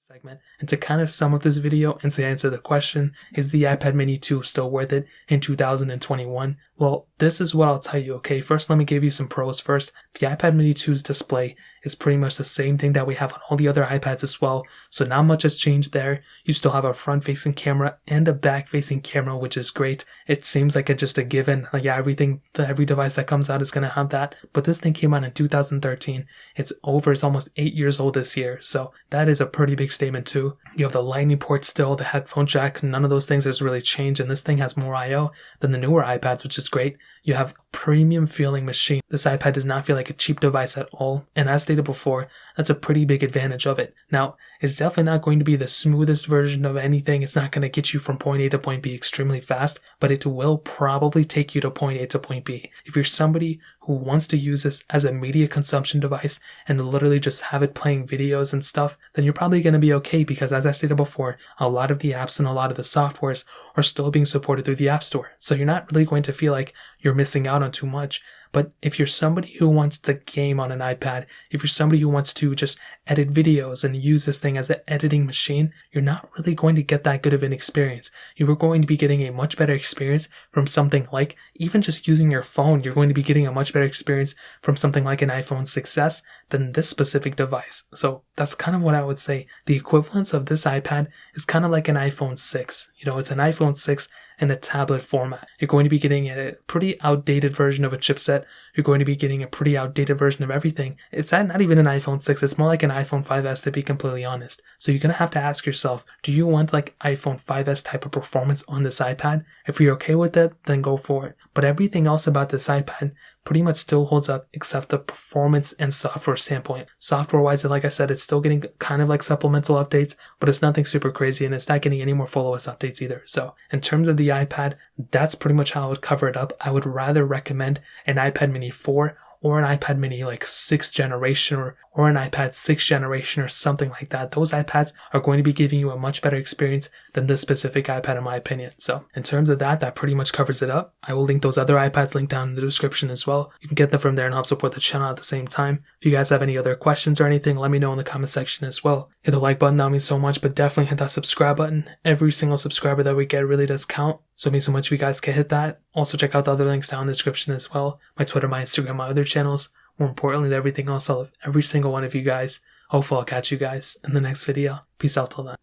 segment. And to kind of sum up this video and to answer the question, is the iPad mini 2 still worth it in 2021? Well, this is what I'll tell you, okay? First, let me give you some pros first. The iPad mini 2's display is pretty much the same thing that we have on all the other iPads as well, so not much has changed there. You still have a front-facing camera and a back-facing camera, which is great. It seems like it's just a given. Like, yeah, every device that comes out is going to have that, but this thing came out in 2013. It's almost 8 years old this year, so that is a pretty big statement too. You have the lightning port still, the headphone jack, none of those things has really changed, and this thing has more I/O than the newer iPads, which is great. You have a premium feeling machine. This iPad does not feel like a cheap device at all, and as stated before, that's a pretty big advantage of it. Now, it's definitely not going to be the smoothest version of anything. It's not going to get you from point A to point B extremely fast, but it will probably take you to point A to point B. If you're somebody who wants to use this as a media consumption device and literally just have it playing videos and stuff, then you're probably going to be okay, because as I stated before, a lot of the apps and a lot of the softwares are still being supported through the App Store. So you're not really going to feel like you're missing out on too much. But if you're somebody who wants to game on an iPad, if you're somebody who wants to just edit videos and use this thing as an editing machine, you're not really going to get that good of an experience. You are going to be getting a much better experience from something like, even just using your phone, you're going to be getting a much better experience from something like an iPhone 6s than this specific device. So that's kind of what I would say. The equivalence of this iPad is kind of like an iPhone 6. You know, it's an iPhone 6 in a tablet format. You're going to be getting a pretty outdated version of a chipset. You're going to be getting a pretty outdated version of everything. It's not even an iPhone 6. It's more like an iPhone 5s, to be completely honest. So you're going to have to ask yourself, do you want like iPhone 5s type of performance on this iPad? If you're okay with it, then go for it. But everything else about this iPad pretty much still holds up except the performance and software standpoint. Software-wise, like I said, it's still getting kind of like supplemental updates, but it's nothing super crazy, and it's not getting any more full OS updates either. So in terms of the iPad, that's pretty much how I would cover it up. I would rather recommend an iPad mini 4 or an iPad mini like 6th generation or an iPad 6th generation or something like that. Those iPads are going to be giving you a much better experience than this specific iPad, in my opinion. So in terms of that pretty much covers it up. I will link those other iPads linked down in the description as well. You can get them from there and help support the channel at the same time. If you guys have any other questions or anything, let me know in the comment section as well. Hit the like button, that means so much, but definitely hit that subscribe button. Every single subscriber that we get really does count. So it means so much if you guys can hit that. Also check out the other links down in the description as well. My Twitter, my Instagram, my other channels. More importantly than everything else, I love every single one of you guys. Hopefully I'll catch you guys in the next video. Peace out till then.